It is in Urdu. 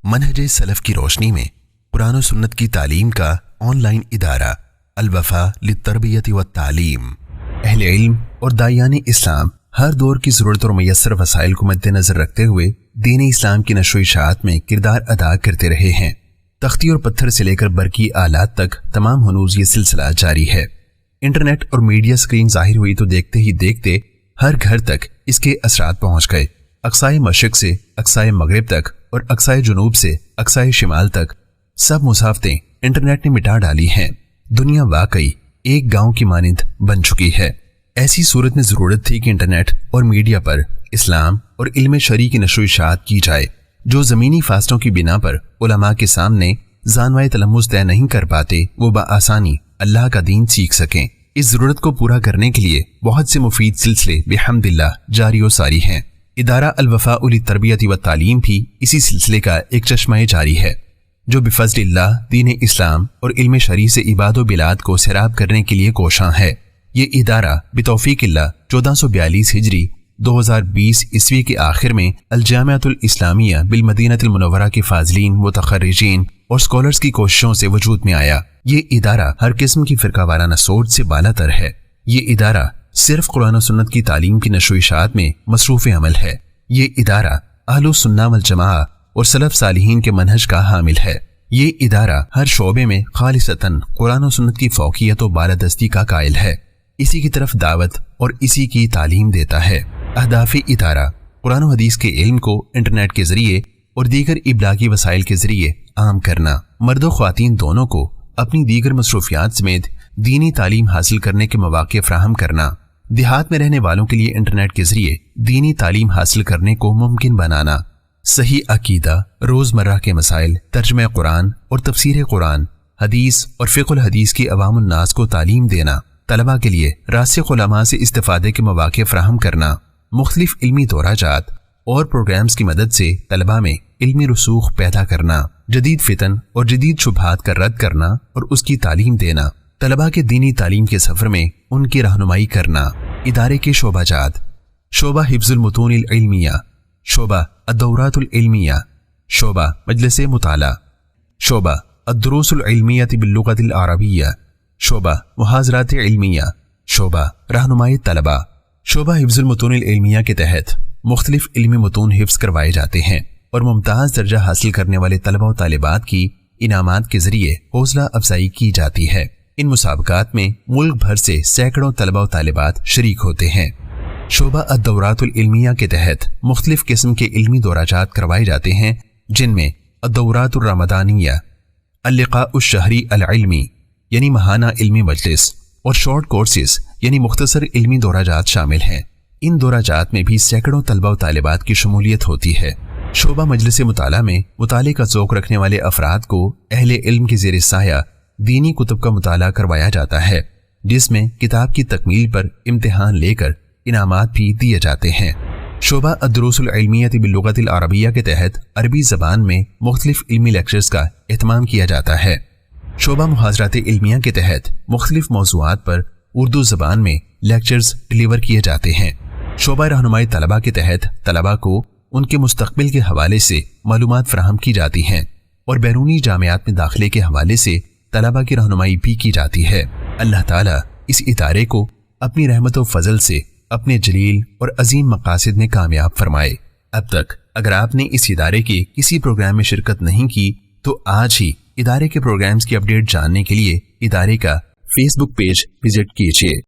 منہج سلف کی روشنی میں قرآن و سنت کی تعلیم کا آن لائن ادارہ الوفا للتربیت والتعلیم۔ اہل علم اور داعیان اسلام ہر دور کی ضرورت اور میسر وسائل کو مد نظر رکھتے ہوئے دین اسلام کی نشر و اشاعت میں کردار ادا کرتے رہے ہیں۔ تختی اور پتھر سے لے کر برقی آلات تک تمام ہنوز یہ سلسلہ جاری ہے۔ انٹرنیٹ اور میڈیا سکرین ظاہر ہوئی تو دیکھتے ہی دیکھتے ہر گھر تک اس کے اثرات پہنچ گئے۔ اقصائے مشرق سے اقصائے مغرب تک اور اقصائے جنوب سے اقصائے شمال تک سب مسافتیں انٹرنیٹ نے مٹا ڈالی ہیں۔ دنیا واقعی ایک گاؤں کی مانند بن چکی ہے۔ ایسی صورت میں ضرورت تھی کہ انٹرنیٹ اور میڈیا پر اسلام اور علم شرعی کی نشر و اشاعت کی جائے، جو زمینی فاصلوں کی بنا پر علماء کے سامنے زانوائے تلمس طے نہیں کر پاتے وہ بآسانی اللہ کا دین سیکھ سکیں۔ اس ضرورت کو پورا کرنے کے لیے بہت سے مفید سلسلے بحمد اللہ جاری و ساری ہیں۔ ادارہ الوفاء للتربیت والتعلیم بھی اسی سلسلے کا ایک چشمہ جاری ہے، جو بفضل اللہ دین اسلام اور علم شرعی سے عباد و بلاد کو سیراب کرنے کے لیے کوشاں ہے۔ یہ ادارہ بتوفیق اللہ 1442 ہجری 2020 عیسوی کے آخر میں الجامعۃ الاسلامیہ بالمدینہ المنورہ کے فاضلین، متخرجین اور اسکالرز کی کوششوں سے وجود میں آیا۔ یہ ادارہ ہر قسم کی فرقہ وارانہ سوچ سے بالا تر ہے۔ یہ ادارہ صرف قرآن و سنت کی تعلیم کی نشر و اشاعت میں مصروف عمل ہے۔ یہ ادارہ اہل السنہ والجماعہ اور سلف صالحین کے منہج کا حامل ہے۔ یہ ادارہ ہر شعبے میں خالصتاً قرآن و سنت کی فوقیت و بالادستی کا قائل ہے، اسی کی طرف دعوت اور اسی کی تعلیم دیتا ہے۔ اہداف ادارہ قرآن و حدیث کے علم کو انٹرنیٹ کے ذریعے اور دیگر ابلاغی وسائل کے ذریعے عام کرنا، مرد و خواتین دونوں کو اپنی دیگر مصروفیات سمیت دینی تعلیم حاصل کرنے کے مواقع فراہم کرنا، دیہات میں رہنے والوں کے لیے انٹرنیٹ کے ذریعے دینی تعلیم حاصل کرنے کو ممکن بنانا، صحیح عقیدہ، روزمرہ کے مسائل، ترجمہ قرآن اور تفسیر قرآن، حدیث اور فقہ الحدیث کی عوام الناس کو تعلیم دینا، طلباء کے لیے راسخ علماء سے استفادے کے مواقع فراہم کرنا، مختلف علمی دورہ جات اور پروگرامز کی مدد سے طلباء میں علمی رسوخ پیدا کرنا، جدید فتن اور جدید شبہات کا رد کرنا اور اس کی تعلیم دینا، طلباء کے دینی تعلیم کے سفر میں ان کی رہنمائی کرنا۔ ادارے کے شعبہ جات: شعبہ حفظ المتون العلمیہ، شعبہ الدورات العلمیہ، شعبہ مجلس مطالعہ، شعبہ الدروس العلمیہ باللغۃ العربیہ، شعبہ محاضرات علمیہ، شعبہ رہنمائی طلباء۔ شعبہ حفظ المتون العلمیہ کے تحت مختلف علمی متون حفظ کروائے جاتے ہیں اور ممتاز درجہ حاصل کرنے والے طلباء و طالبات کی انعامات کے ذریعے حوصلہ افزائی کی جاتی ہے۔ ان مسابقات میں ملک بھر سے سینکڑوں طلباء و طالبات شریک ہوتے ہیں۔ شعبہ الدورات العلمیہ کے تحت مختلف قسم کے علمی دورہ جات کروائے جاتے ہیں، جن میں الدورات الرمضانیہ، اللقاء الشہری العلمی یعنی ماہانہ علمی مجلس، اور شارٹ کورسز یعنی مختصر علمی دورہ جات شامل ہیں۔ ان دورہ جات میں بھی سینکڑوں طلباء و طالبات کی شمولیت ہوتی ہے۔ شعبہ مجلس مطالعہ میں مطالعے کا ذوق رکھنے والے افراد کو اہل علم کے زیر سایہ دینی کتب کا مطالعہ کروایا جاتا ہے، جس میں کتاب کی تکمیل پر امتحان لے کر انعامات بھی دیے جاتے ہیں۔ شعبہ الدروس العلمیہ باللغۃ العربیہ کے تحت عربی زبان میں مختلف علمی لیکچرز کا اہتمام کیا جاتا ہے۔ شعبہ محاضرات علمیہ کے تحت مختلف موضوعات پر اردو زبان میں لیکچرز ڈلیور کیے جاتے ہیں۔ شعبہ رہنمائی طلباء کے تحت طلباء کو ان کے مستقبل کے حوالے سے معلومات فراہم کی جاتی ہیں اور بیرونی جامعات میں داخلے کے حوالے سے طلباء کی رہنمائی بھی کی جاتی ہے۔ اللہ تعالیٰ اس ادارے کو اپنی رحمت و فضل سے اپنے جلیل اور عظیم مقاصد میں کامیاب فرمائے۔ اب تک اگر آپ نے اس ادارے کے کسی پروگرام میں شرکت نہیں کی تو آج ہی ادارے کے پروگرامز کی اپڈیٹ جاننے کے لیے ادارے کا فیس بک پیج وزٹ کیجیے۔